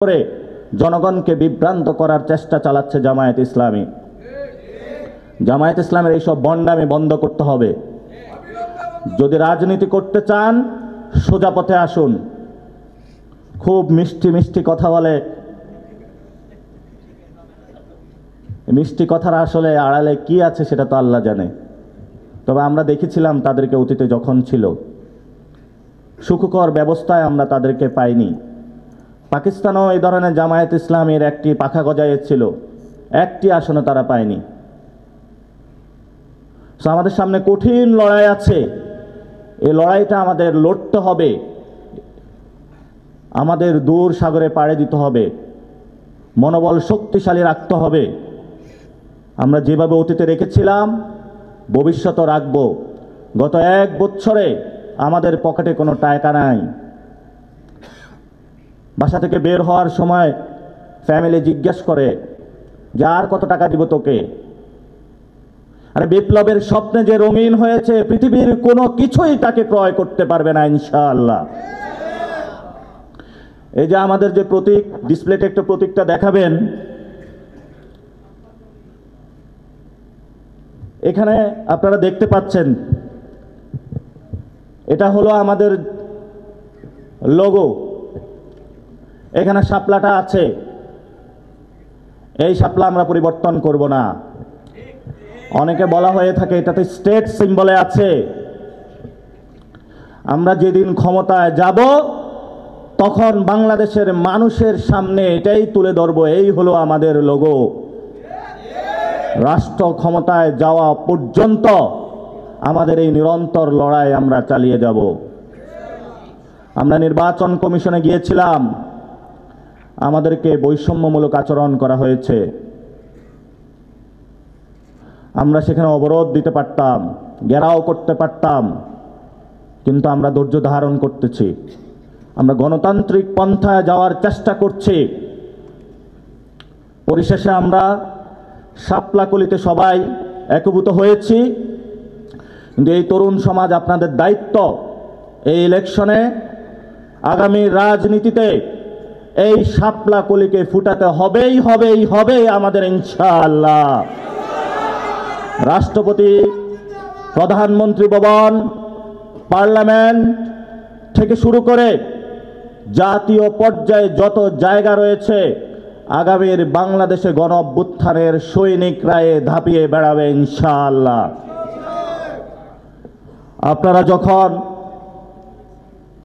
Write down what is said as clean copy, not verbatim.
করে জনগণকে বিভ্রান্ত করার চেষ্টা চালাচ্ছে জামায়াত ইসলামী। জামায়াত ইসলামের এইসব বন্ডামি বন্ধ করতে হবে। যদি রাজনীতি করতে চান সোজা পথে আসুন। খুব মিষ্টি মিষ্টি কথা বলে, মিষ্টি কথার আসলে আড়ালে কি আছে সেটা তো আল্লাহ জানে। তবে আমরা দেখেছিলাম তাদেরকে অতীতে যখন ছিল, সুখকর ব্যবস্থায় আমরা তাদেরকে পাইনি। পাকিস্তানও এই ধরনের জামায়াত ইসলামের একটি পাখা গজাইয়েছিল, একটি আসনে তারা পায়নি। আমাদের সামনে কঠিন লড়াই আছে, এই লড়াইটা আমাদের লড়তে হবে, আমাদের দূর সাগরে পাড়ি দিতে হবে, মনোবল শক্তিশালী রাখতে হবে। আমরা যেভাবে অতীতে রেখেছিলাম ভবিষ্যতে রাখব। গত 1 বছরে আমাদের পকেটে কোনো টাকা নাই। বাসা থেকে বের হওয়ার সময় ফ্যামিলি জিজ্ঞেস করে যে আর কত টাকা দিব তোকে। আরে বিপ্লবের স্বপ্নে যে রঙিন হয়েছে পৃথিবীর কোনো কিছুই তাকে ক্রয় করতে পারবে না ইনশাআল্লাহ। এই যে আমাদের যে প্রতীক, ডিসপ্লেতে একটা প্রতীকটা দেখাবেন, এখানে আপনারা দেখতে পাচ্ছেন এটা হলো আমাদের লোগো। এখানে শাপলাটা আছে, এই শাপলা আমরা পরিবর্তন করব না। অনেকে বলা হয়ে থাকে এটাতে স্টেট সিম্বলে আছে। আমরা যেদিন ক্ষমতায় যাব তখন বাংলাদেশের মানুষের সামনে এটাই তুলে ধরব, এই হলো আমাদের লোগো। রাষ্ট্র ক্ষমতায় যাওয়া পর্যন্ত আমাদের এই নিরন্তর লড়াই আমরা চালিয়ে যাব। আমরা নির্বাচন কমিশনে গিয়েছিলাম, আমাদেরকে বৈষম্যমূলক আচরণ করা হয়েছে। আমরা সেখানে অবরোধ দিতে পারতাম, ঘেরাও করতে পারতাম, কিন্তু আমরা ধৈর্য ধারণ করতেছি। আমরা গণতান্ত্রিক পন্থায় যাওয়ার চেষ্টা করছি। পরিশেষে আমরা শাপলাকলিতে সবাই একীভূত হয়েছি। কিন্তু এই তরুণ সমাজ, আপনাদের দায়িত্ব এই ইলেকশনে, আগামী রাজনীতিতে এই শাপলাকলিকে ফুটাতে হবেই আমাদের ইনশাআল্লাহ। রাষ্ট্রপতি, প্রধানমন্ত্রী ভবন, পার্লামেন্ট থেকে শুরু করে জাতীয় পর্যায়ে যত জায়গা রয়েছে, আগামীর বাংলাদেশে গণ অভ্যুত্থানের সৈনিকরায়ে ধাপিয়ে বেড়াবে ইনশাআল্লাহ। আপনারা যখন